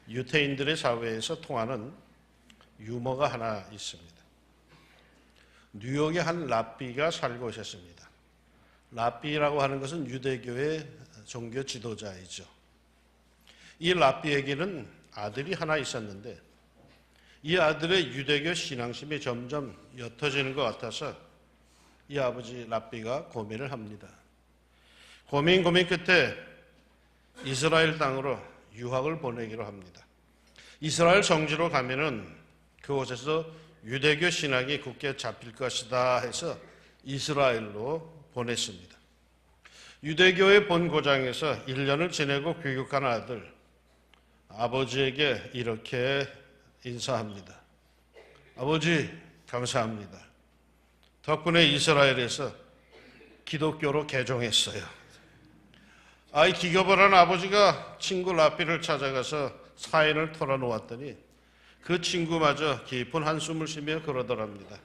유태인들의 사회에서 통하는 유머가 하나 있습니다. 뉴욕에 한 랍비가 살고 있었습니다. 랍비라고 하는 것은 유대교의 종교 지도자이죠. 이 랍비에게는 아들이 하나 있었는데 이 아들의 유대교 신앙심이 점점 옅어지는 것 같아서 이 아버지 랍비가 고민을 합니다. 고민 끝에 이스라엘 땅으로 유학을 보내기로 합니다. 이스라엘 성지로 가면은 그곳에서 유대교 신앙이 굳게 잡힐 것이다 해서 이스라엘로 보냈습니다. 유대교의 본고장에서 1년을 지내고 귀국한 아들, 아버지에게 이렇게 인사합니다. 아버지, 감사합니다. 덕분에 이스라엘에서 기독교로 개종했어요. 아이 기겁을 한 아버지가 친구 랍비를 찾아가서 사연을 털어놓았더니 그 친구마저 깊은 한숨을 쉬며 그러더랍니다.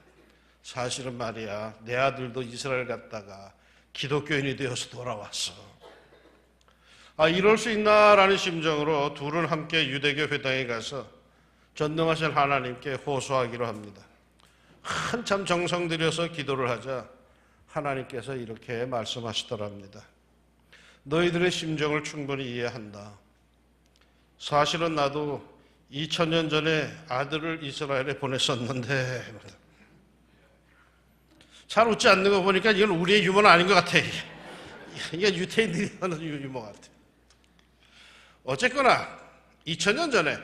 사실은 말이야, 내 아들도 이스라엘 갔다가 기독교인이 되어서 돌아왔어. 이럴 수 있나라는 심정으로 둘은 함께 유대교 회당에 가서 전능하신 하나님께 호소하기로 합니다. 한참 정성 들여서 기도를 하자 하나님께서 이렇게 말씀하시더랍니다. 너희들의 심정을 충분히 이해한다. 사실은 나도 2000년 전에 아들을 이스라엘에 보냈었는데, 잘 웃지 않는 거 보니까 이건 우리의 유머는 아닌 것 같아. 이게 유태인들이 하는 유머 같아. 어쨌거나 2000년 전에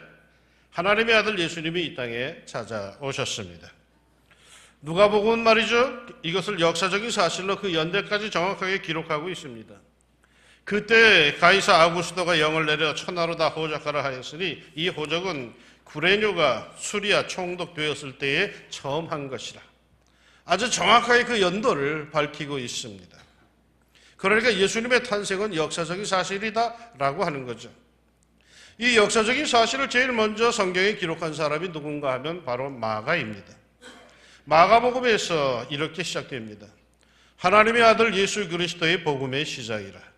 하나님의 아들 예수님이 이 땅에 찾아오셨습니다. 누가복음은 말이죠, 이것을 역사적인 사실로 그 연대까지 정확하게 기록하고 있습니다. 그때 가이사 아구스도가 영을 내려 천하로 다 호적하라 하였으니 이 호적은 구레뇨가 수리아 총독되었을 때에 처음 한 것이라. 아주 정확하게 그 연도를 밝히고 있습니다. 그러니까 예수님의 탄생은 역사적인 사실이다라고 하는 거죠. 이 역사적인 사실을 제일 먼저 성경에 기록한 사람이 누군가 하면 바로 마가입니다. 마가복음에서 이렇게 시작됩니다. 하나님의 아들 예수 그리스도의 복음의 시작이라.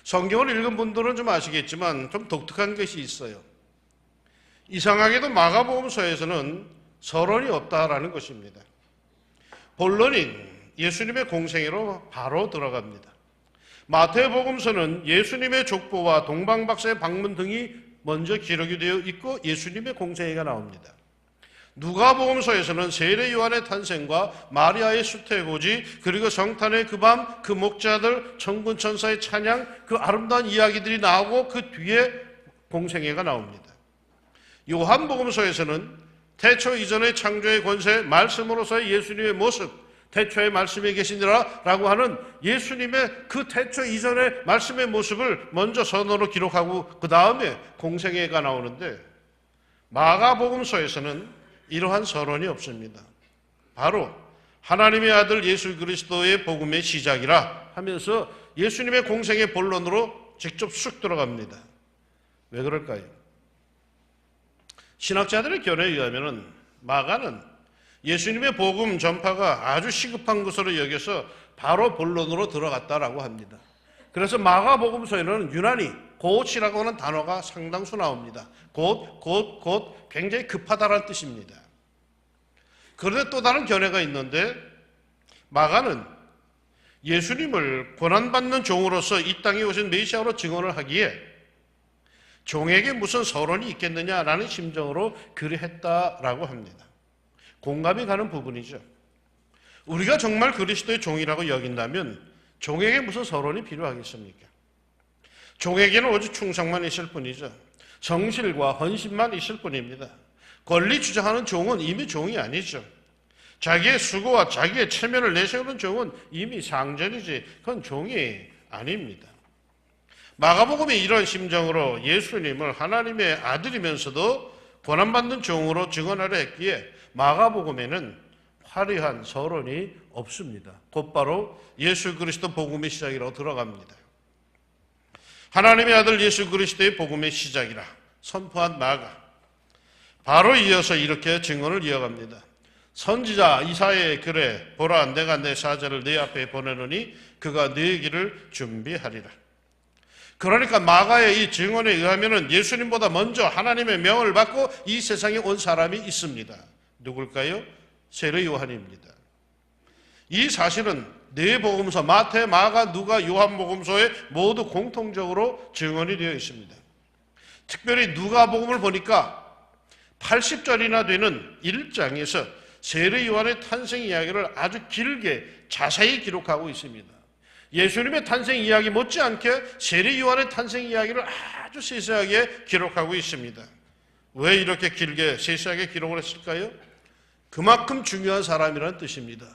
성경을 읽은 분들은 좀 아시겠지만 좀 독특한 것이 있어요. 이상하게도 마가복음서에서는 서론이 없다라는 것입니다. 본론인 예수님의 공생애로 바로 들어갑니다. 마태복음서는 예수님의 족보와 동방박사의 방문 등이 먼저 기록이 되어 있고 예수님의 공생애가 나옵니다. 누가복음서에서는 세례 요한의 탄생과 마리아의 수태고지, 그리고 성탄의 그 밤, 그 목자들, 천군 천사의 찬양, 그 아름다운 이야기들이 나오고 그 뒤에 공생애가 나옵니다. 요한복음서에서는 태초 이전의 창조의 권세, 말씀으로서의 예수님의 모습, 태초에 말씀이 계시니라 라고 하는 예수님의 그 태초 이전의 말씀의 모습을 먼저 선어로 기록하고 그 다음에 공생애가 나오는데, 마가복음서에서는 이러한 서론이 없습니다. 바로 하나님의 아들 예수 그리스도의 복음의 시작이라 하면서 예수님의 공생의 본론으로 직접 쑥 들어갑니다. 왜 그럴까요? 신학자들의 견해에 의하면 마가는 예수님의 복음 전파가 아주 시급한 것으로 여겨서 바로 본론으로 들어갔다라고 합니다. 그래서 마가복음서에는 유난히 곧이라고 하는 단어가 상당수 나옵니다. 곧 굉장히 급하다라는 뜻입니다. 그런데 또 다른 견해가 있는데, 마가는 예수님을 고난받는 종으로서 이 땅에 오신 메시아로 증언을 하기에 종에게 무슨 서론이 있겠느냐라는 심정으로 그리했다라고 합니다. 공감이 가는 부분이죠. 우리가 정말 그리스도의 종이라고 여긴다면 종에게 무슨 서론이 필요하겠습니까? 종에게는 오직 충성만 있을 뿐이죠. 정실과 헌신만 있을 뿐입니다. 권리 주장하는 종은 이미 종이 아니죠. 자기의 수고와 자기의 체면을 내세우는 종은 이미 상전이지 그건 종이 아닙니다. 마가복음이 이런 심정으로 예수님을 하나님의 아들이면서도 고난받는 종으로 증언하려 했기에 마가복음에는 화려한 서론이 없습니다. 곧바로 예수 그리스도 복음의 시작이라고 들어갑니다. 하나님의 아들 예수 그리스도의 복음의 시작이라 선포한 마가, 바로 이어서 이렇게 증언을 이어갑니다. 선지자 이사야의 글에 보라, 내가 내 사자를 네 앞에 보내노니 그가 네 길을 준비하리라. 그러니까 마가의 이 증언에 의하면 예수님보다 먼저 하나님의 명을 받고 이 세상에 온 사람이 있습니다. 누굴까요? 세례 요한입니다. 이 사실은 네 복음서 마태, 마가, 누가, 요한복음서에 모두 공통적으로 증언이 되어 있습니다. 특별히 누가복음을 보니까 80절이나 되는 1장에서 세례 요한의 탄생 이야기를 아주 길게 자세히 기록하고 있습니다. 예수님의 탄생 이야기 못지않게 세례 요한의 탄생 이야기를 아주 세세하게 기록하고 있습니다. 왜 이렇게 길게 세세하게 기록을 했을까요? 그만큼 중요한 사람이라는 뜻입니다.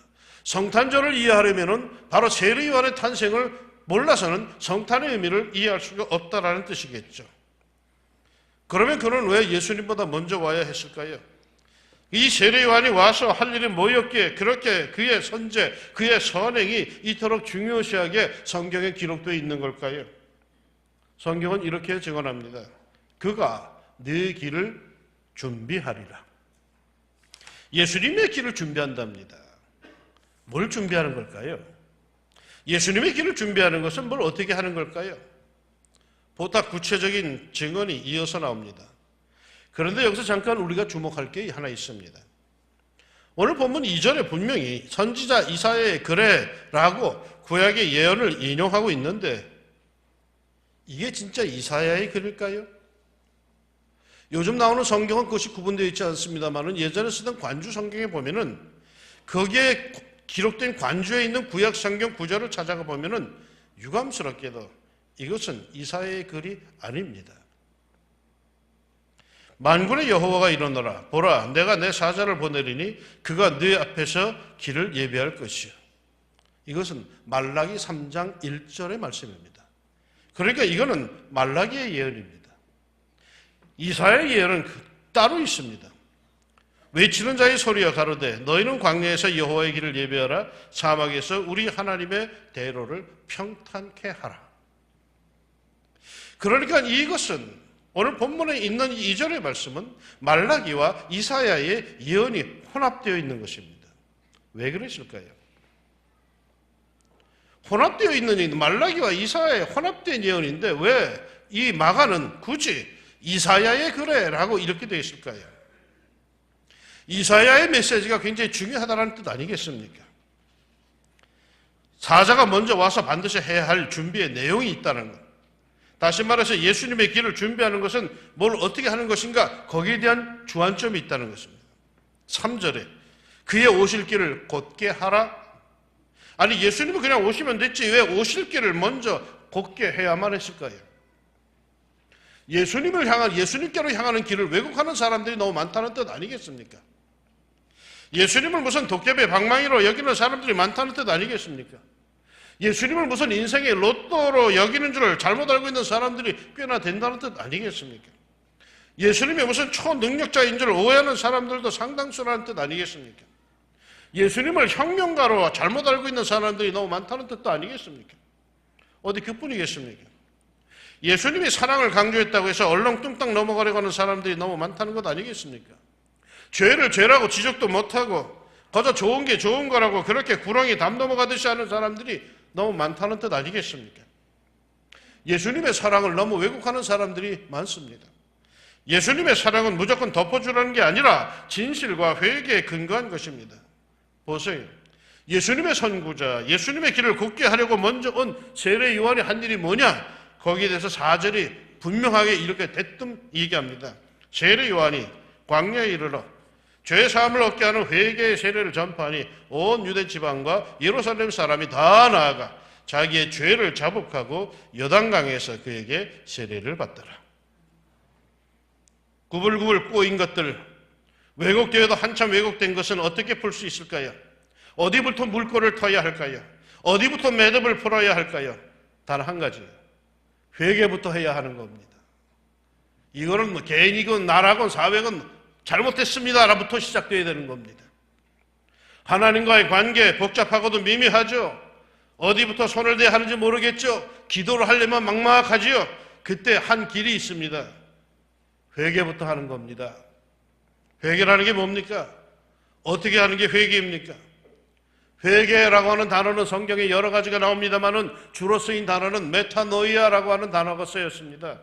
성탄절을 이해하려면 바로 세례 요한의 탄생을 몰라서는 성탄의 의미를 이해할 수가 없다라는 뜻이겠죠. 그러면 그는 왜 예수님보다 먼저 와야 했을까요? 이 세례 요한이 와서 할 일이 뭐였기에 그렇게 그의 선제, 그의 선행이 이토록 중요시하게 성경에 기록되어 있는 걸까요? 성경은 이렇게 증언합니다. 그가 네 길을 준비하리라. 예수님의 길을 준비한답니다. 뭘 준비하는 걸까요? 예수님의 길을 준비하는 것은 뭘 어떻게 하는 걸까요? 보다 구체적인 증언이 이어서 나옵니다. 그런데 여기서 잠깐 우리가 주목할 게 하나 있습니다. 오늘 본문 2절에 분명히 선지자 이사야의 글에라고 구약의 예언을 인용하고 있는데 이게 진짜 이사야의 글일까요? 요즘 나오는 성경은 그것이 구분되어 있지 않습니다만 예전에 쓰던 관주 성경에 보면은 거기에 기록된 관주에 있는 구약 성경 구절을 찾아가 보면은 유감스럽게도 이것은 이사야의 글이 아닙니다. 만군의 여호와가 이르노라 보라 내가 내 사자를 보내리니 그가 네 앞에서 길을 예비할 것이요. 이것은 말라기 3장 1절의 말씀입니다. 그러니까 이거는 말라기의 예언입니다. 이사야의 예언은 따로 있습니다. 외치는 자의 소리가 가로되 너희는 광야에서 여호와의 길을 예비하라 사막에서 우리 하나님의 대로를 평탄케 하라. 그러니까 이것은 오늘 본문에 있는 2절의 말씀은 말라기와 이사야의 예언이 혼합되어 있는 것입니다. 왜 그랬을까요? 혼합되어 있는 말라기와 이사야의 혼합된 예언인데 왜 이 마가는 굳이 이사야의 글에라고 이렇게 되어 있을까요? 이사야의 메시지가 굉장히 중요하다는 뜻 아니겠습니까? 사자가 먼저 와서 반드시 해야 할 준비의 내용이 있다는 것. 다시 말해서 예수님의 길을 준비하는 것은 뭘 어떻게 하는 것인가 거기에 대한 주안점이 있다는 것입니다. 3절에 그의 오실 길을 곧게 하라. 아니 예수님은 그냥 오시면 됐지 왜 오실 길을 먼저 곧게 해야만 했을까요? 예수님께로 향하는 길을 왜곡하는 사람들이 너무 많다는 뜻 아니겠습니까? 예수님을 무슨 도깨비 방망이로 여기는 사람들이 많다는 뜻 아니겠습니까? 예수님을 무슨 인생의 로또로 여기는 줄 잘못 알고 있는 사람들이 꽤나 된다는 뜻 아니겠습니까? 예수님이 무슨 초능력자인 줄 오해하는 사람들도 상당수라는 뜻 아니겠습니까? 예수님을 혁명가로 잘못 알고 있는 사람들이 너무 많다는 뜻도 아니겠습니까? 어디 그뿐이겠습니까? 예수님이 사랑을 강조했다고 해서 얼렁뚱땅 넘어가려고 하는 사람들이 너무 많다는 것 아니겠습니까? 죄를 죄라고 지적도 못하고 거저 좋은 게 좋은 거라고 그렇게 구렁이 담 넘어가듯이 하는 사람들이 너무 많다는 뜻 아니겠습니까? 예수님의 사랑을 너무 왜곡하는 사람들이 많습니다. 예수님의 사랑은 무조건 덮어주라는 게 아니라 진실과 회개에 근거한 것입니다. 보세요. 예수님의 선구자, 예수님의 길을 굳게 하려고 먼저 온 세례 요한이 한 일이 뭐냐? 거기에 대해서 4절이 분명하게 이렇게 대뜸 얘기합니다. 세례 요한이 광야에 이르러 죄 사함을 얻게 하는 회개의 세례를 전파하니 온 유대 지방과 예루살렘 사람이 다 나아가 자기의 죄를 자복하고 요단강에서 그에게 세례를 받더라. 구불구불 꼬인 것들, 왜곡되어도 한참 왜곡된 것은 어떻게 풀 수 있을까요? 어디부터 물꼬를 터야 할까요? 어디부터 매듭을 풀어야 할까요? 단 한 가지예요. 회개부터 해야 하는 겁니다. 이거는 뭐 개인이건 나라건 사회건 잘못했습니다라부터 시작돼야 되는 겁니다. 하나님과의 관계 복잡하고도 미미하죠. 어디부터 손을 대야 하는지 모르겠죠. 기도를 하려면 막막하지요. 그때 한 길이 있습니다. 회개부터 하는 겁니다. 회개라는 게 뭡니까? 어떻게 하는 게 회개입니까? 회개라고 하는 단어는 성경에 여러 가지가 나옵니다만은 주로 쓰인 단어는 메타노이아라고 하는 단어가 쓰였습니다.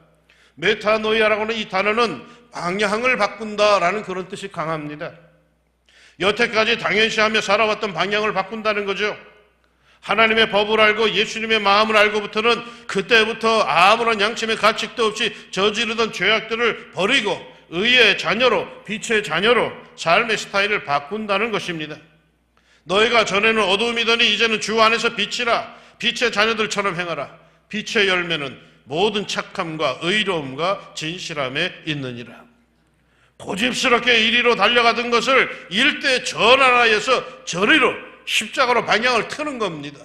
메타노이아라고 하는 이 단어는 방향을 바꾼다라는 그런 뜻이 강합니다. 여태까지 당연시하며 살아왔던 방향을 바꾼다는 거죠. 하나님의 법을 알고 예수님의 마음을 알고부터는 그때부터 아무런 양심의 가책도 없이 저지르던 죄악들을 버리고 의의 자녀로, 빛의 자녀로 삶의 스타일을 바꾼다는 것입니다. 너희가 전에는 어두움이더니 이제는 주 안에서 빛이라. 빛의 자녀들처럼 행하라. 빛의 열매는 모든 착함과 의로움과 진실함에 있느니라. 고집스럽게 이리로 달려가던 것을 일대 전환하여서 저리로 십자가로 방향을 트는 겁니다.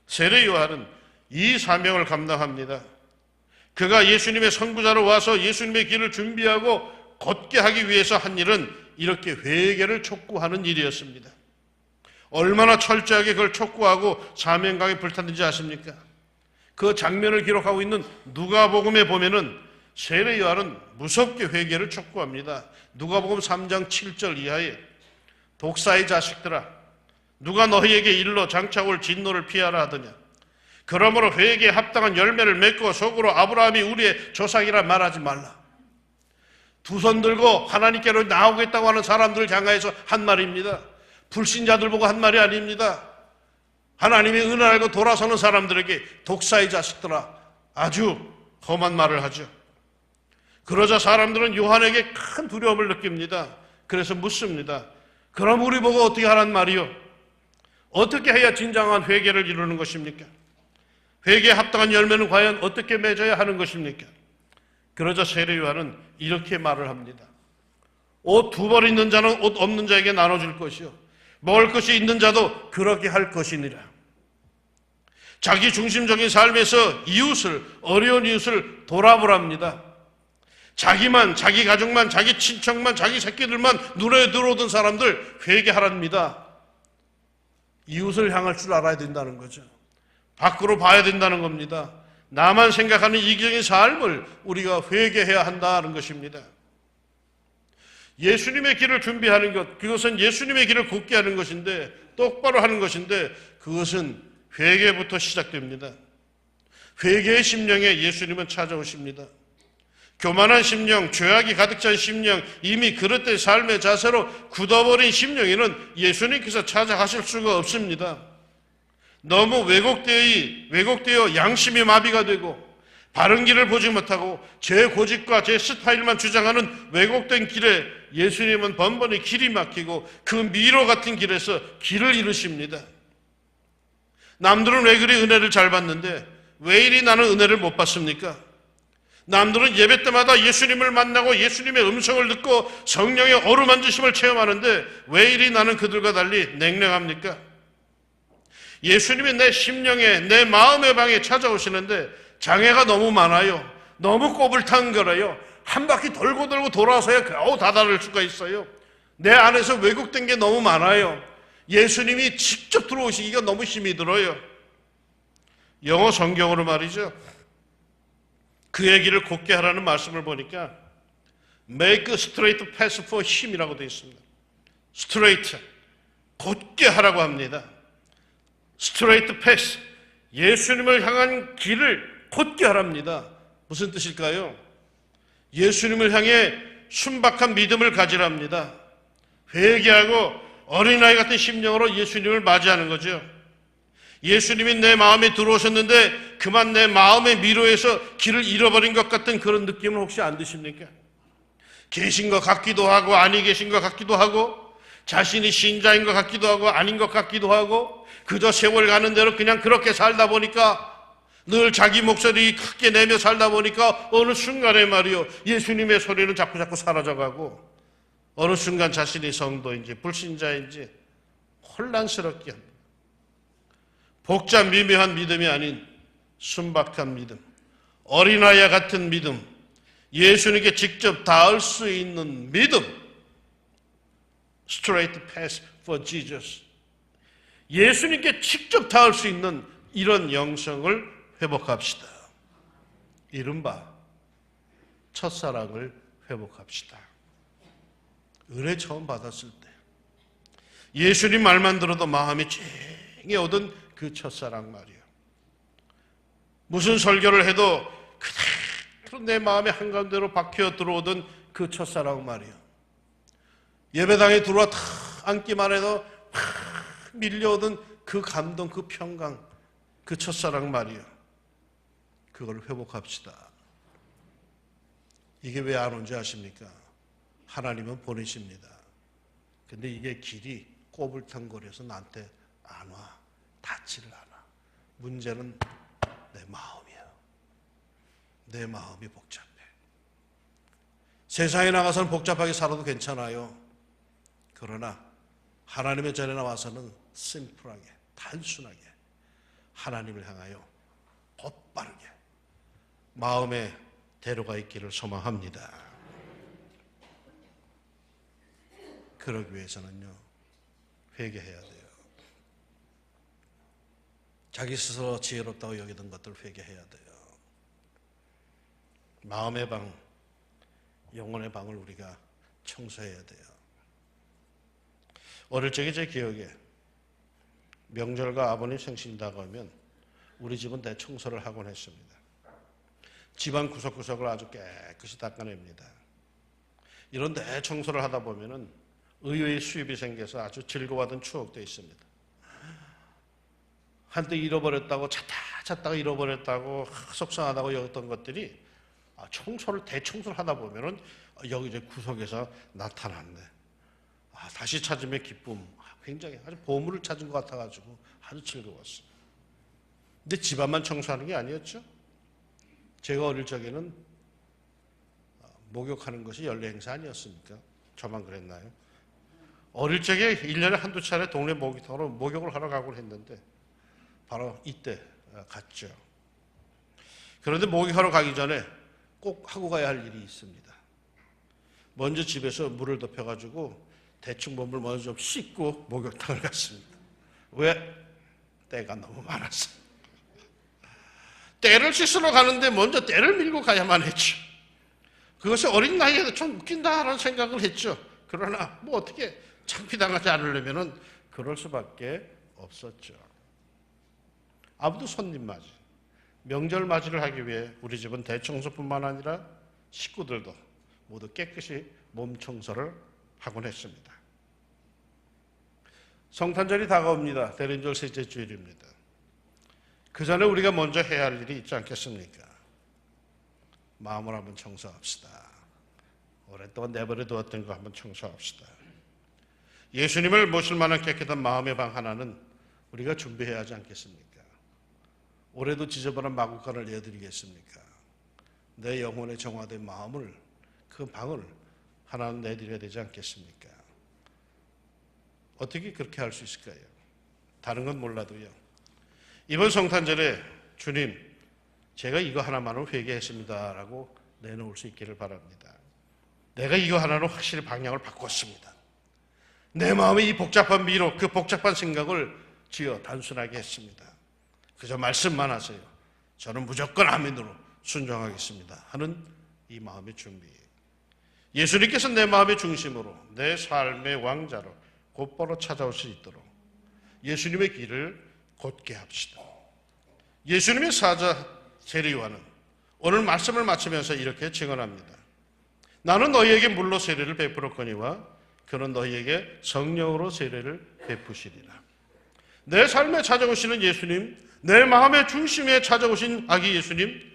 세례 요한은 이 사명을 감당합니다. 그가 예수님의 선구자로 와서 예수님의 길을 준비하고 걷게 하기 위해서 한 일은 이렇게 회개를 촉구하는 일이었습니다. 얼마나 철저하게 그걸 촉구하고 사명감에 불탔는지 아십니까? 그 장면을 기록하고 있는 누가복음에 보면은 세례 요한은 무섭게 회개를 촉구합니다. 누가복음 3장 7절 이하에 독사의 자식들아, 누가 너희에게 일러 장차올 진노를 피하라 하더냐. 그러므로 회개에 합당한 열매를 맺고 속으로 아브라함이 우리의 조상이라 말하지 말라. 두 손 들고 하나님께로 나오겠다고 하는 사람들을 향하여서 한 말입니다. 불신자들 보고 한 말이 아닙니다. 하나님의 은혜를 알고 돌아서는 사람들에게 독사의 자식들아, 아주 험한 말을 하죠. 그러자 사람들은 요한에게 큰 두려움을 느낍니다. 그래서 묻습니다. 그럼 우리 보고 어떻게 하란 말이요? 어떻게 해야 진정한 회개를 이루는 것입니까? 회개에 합당한 열매는 과연 어떻게 맺어야 하는 것입니까? 그러자 세례 요한은 이렇게 말을 합니다. 옷 두 벌 있는 자는 옷 없는 자에게 나눠줄 것이요, 먹을 것이 있는 자도 그렇게 할 것이니라. 자기 중심적인 삶에서 이웃을, 어려운 이웃을 돌아보랍니다. 자기만, 자기 가족만, 자기 친척만, 자기 새끼들만 눈에 들어오던 사람들 회개하랍니다. 이웃을 향할 줄 알아야 된다는 거죠. 밖으로 봐야 된다는 겁니다. 나만 생각하는 이기적인 삶을 우리가 회개해야 한다는 것입니다. 예수님의 길을 준비하는 것, 그것은 예수님의 길을 걷게 하는 것인데, 똑바로 하는 것인데, 그것은 회개부터 시작됩니다. 회개의 심령에 예수님은 찾아오십니다. 교만한 심령, 죄악이 가득 찬 심령, 이미 그릇된 삶의 자세로 굳어버린 심령에는 예수님께서 찾아가실 수가 없습니다. 너무 왜곡되어 양심이 마비가 되고 바른 길을 보지 못하고 제 고집과 제 스타일만 주장하는 왜곡된 길에 예수님은 번번이 길이 막히고 그 미로 같은 길에서 길을 잃으십니다. 남들은 왜 그리 은혜를 잘 받는데 왜 이리 나는 은혜를 못 받습니까? 남들은 예배 때마다 예수님을 만나고 예수님의 음성을 듣고 성령의 어루만지심을 체험하는데 왜 이리 나는 그들과 달리 냉랭합니까? 예수님이 내 심령에, 내 마음의 방에 찾아오시는데 장애가 너무 많아요. 너무 꼬불탕거려요. 한 바퀴 돌고 돌아서야 겨우 다다를 수가 있어요. 내 안에서 왜곡된 게 너무 많아요. 예수님이 직접 들어오시기가 너무 힘이 들어요. 영어 성경으로 말이죠. 그의 길을 곱게 하라는 말씀을 보니까 Make a straight path for him이라고 되어 있습니다. straight, 곧게 하라고 합니다. straight path, 예수님을 향한 길을 곧게 하랍니다. 무슨 뜻일까요? 예수님을 향해 순박한 믿음을 가지랍니다. 회개하고 어린아이 같은 심령으로 예수님을 맞이하는 거죠. 예수님이 내 마음에 들어오셨는데 그만 내 마음의 미로에서 길을 잃어버린 것 같은 그런 느낌은 혹시 안 드십니까? 계신 것 같기도 하고 아니 계신 것 같기도 하고 자신이 신자인 것 같기도 하고 아닌 것 같기도 하고 그저 세월 가는 대로 그냥 그렇게 살다 보니까 늘 자기 목소리 크게 내며 살다 보니까 어느 순간에 말이요 예수님의 소리는 자꾸 사라져가고 어느 순간 자신이 성도인지 불신자인지 혼란스럽게 합니다. 복잡 미묘한 믿음이 아닌 순박한 믿음, 어린아이와 같은 믿음, 예수님께 직접 닿을 수 있는 믿음, straight path for Jesus. 예수님께 직접 닿을 수 있는 이런 영성을 회복합시다. 이른바 첫사랑을 회복합시다. 은혜 처음 받았을 때 예수님 말만 들어도 마음이 찡해 오던 그 첫사랑 말이요. 무슨 설교를 해도 그대로 내 마음의 한가운데로 박혀 들어오던 그 첫사랑 말이요. 예배당에 들어와 탁 앉기만 해도 팍 밀려오던 그 감동, 그 평강, 그 첫사랑 말이요. 그걸 회복합시다. 이게 왜 안 온지 아십니까? 하나님은 보내십니다. 근데 이게 길이 꼬불탕거려서 나한테 안 와. 닿지를 않아. 문제는 내 마음이야. 내 마음이 복잡해. 세상에 나가서는 복잡하게 살아도 괜찮아요. 그러나 하나님의 전에 나와서는 심플하게, 단순하게 하나님을 향하여 곧바르게 마음의 대로가 있기를 소망합니다. 그러기 위해서는요, 회개해야 돼요. 자기 스스로 지혜롭다고 여기던 것들을 회개해야 돼요. 마음의 방, 영혼의 방을 우리가 청소해야 돼요. 어릴 적에 제 기억에 명절과 아버님 생신이 다가오면 우리 집은 대청소를 하곤 했습니다. 집안 구석구석을 아주 깨끗이 닦아냅니다. 이런 대청소를 하다 보면은 의외의 수입이 생겨서 아주 즐거워하던 추억도 있습니다. 한때 잃어버렸다고 찾다가 잃어버렸다고 속상하다고 여겼던 것들이 대청소를 하다 보면은 여기 이제 구석에서 나타났네. 다시 찾으면 기쁨. 굉장히 아주 보물을 찾은 것 같아가지고 아주 즐거웠어요. 근데 집안만 청소하는 게 아니었죠. 제가 어릴 적에는 목욕하는 것이 연례 행사 아니었습니까? 저만 그랬나요? 어릴 적에 1년에 한두 차례 동네 목욕탕으로 목욕을 하러 가곤 했는데 바로 이때 갔죠. 그런데 목욕하러 가기 전에 꼭 하고 가야 할 일이 있습니다. 먼저 집에서 물을 덮여가지고 대충 몸을 먼저 좀 씻고 목욕탕을 갔습니다. 왜? 때가 너무 많았어. 때를 씻으러 가는데 먼저 때를 밀고 가야만 했죠. 그것이 어린 나이에도 좀 웃긴다라는 생각을 했죠. 그러나 뭐 어떻게 창피당하지 않으려면 그럴 수밖에 없었죠. 아무도 손님 맞이, 명절 맞이를 하기 위해 우리 집은 대청소뿐만 아니라 식구들도 모두 깨끗이 몸 청소를 하곤 했습니다. 성탄절이 다가옵니다. 대림절 셋째 주일입니다. 그 전에 우리가 먼저 해야 할 일이 있지 않겠습니까? 마음을 한번 청소합시다. 오랫동안 내버려 두었던 거 한번 청소합시다. 예수님을 모실 만한 깨끗한 마음의 방 하나는 우리가 준비해야 하지 않겠습니까? 올해도 지저분한 마구간을 내드리겠습니까? 내 영혼의 정화된 마음을, 그 방을 하나는 내드려야 되지 않겠습니까? 어떻게 그렇게 할 수 있을까요? 다른 건 몰라도요. 이번 성탄절에 주님, 제가 이거 하나만으로 회개했습니다 라고 내놓을 수 있기를 바랍니다. 내가 이거 하나로 확실히 방향을 바꿨습니다. 내 마음의 이 복잡한 미로, 그 복잡한 생각을 지어 단순하게 했습니다. 그저 말씀만 하세요. 저는 무조건 아멘으로 순종하겠습니다 하는 이 마음의 준비. 예수님께서 내 마음의 중심으로, 내 삶의 왕자로 곧바로 찾아올 수 있도록 예수님의 길을 곧게 합시다. 예수님의 사자 세례요한은 오늘 말씀을 마치면서 이렇게 증언합니다. 나는 너희에게 물로 세례를 베풀었거니와 그는 너희에게 성령으로 세례를 베푸시리라. 내 삶에 찾아오시는 예수님, 내 마음의 중심에 찾아오신 아기 예수님,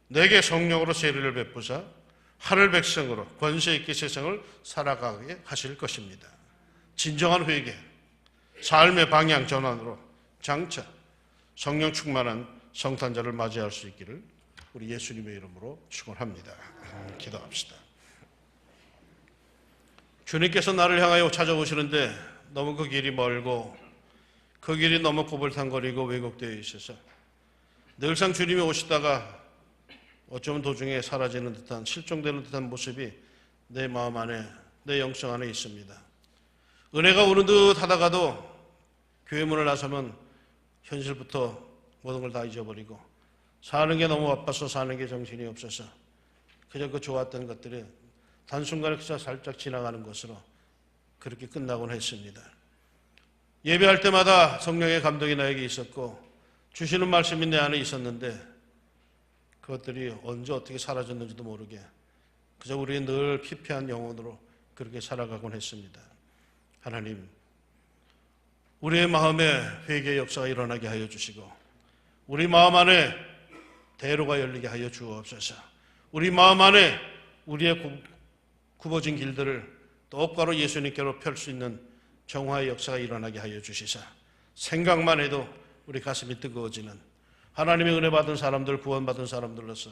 내게 성령으로 세례를 베푸사 하늘 백성으로 권세 있게 세상을 살아가게 하실 것입니다. 진정한 회개, 삶의 방향 전환으로 장차 성령 충만한 성탄절을 맞이할 수 있기를 우리 예수님의 이름으로 축원합니다. 기도합시다. 주님께서 나를 향하여 찾아오시는데 너무 그 길이 멀고 그 길이 너무 꼬불탕거리고 왜곡되어 있어서 늘상 주님이 오시다가 어쩌면 도중에 사라지는 듯한, 실종되는 듯한 모습이 내 마음 안에, 내 영성 안에 있습니다. 은혜가 오는 듯 하다가도 교회 문을 나서면 현실부터 모든 걸 다 잊어버리고 사는 게 너무 바빠서 사는 게 정신이 없어서 그저 그 좋았던 것들이 단순간에 그저 살짝 지나가는 것으로 그렇게 끝나곤 했습니다. 예배할 때마다 성령의 감동이 나에게 있었고 주시는 말씀이 내 안에 있었는데 그것들이 언제 어떻게 사라졌는지도 모르게 그저 우리의 늘 피폐한 영혼으로 그렇게 살아가곤 했습니다. 하나님, 우리의 마음에 회개의 역사가 일어나게 하여 주시고 우리 마음 안에 대로가 열리게 하여 주옵소서. 우리 마음 안에 우리의 굽어진 길들을 똑바로 예수님께로 펼 수 있는 정화의 역사가 일어나게 하여 주시사 생각만 해도 우리 가슴이 뜨거워지는 하나님의 은혜 받은 사람들, 구원받은 사람들로서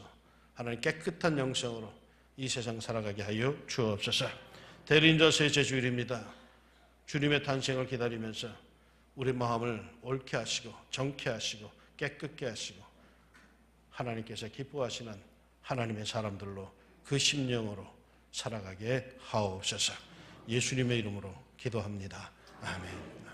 하나님 깨끗한 영성으로 이 세상 살아가게 하여 주옵소서. 대리인자서의 제주일입니다. 주님의 탄생을 기다리면서 우리 마음을 옳게 하시고 정케 하시고 깨끗게 하시고 하나님께서 기뻐하시는 하나님의 사람들로 그 심령으로 살아가게 하옵소서. 예수님의 이름으로 기도합니다. 아멘.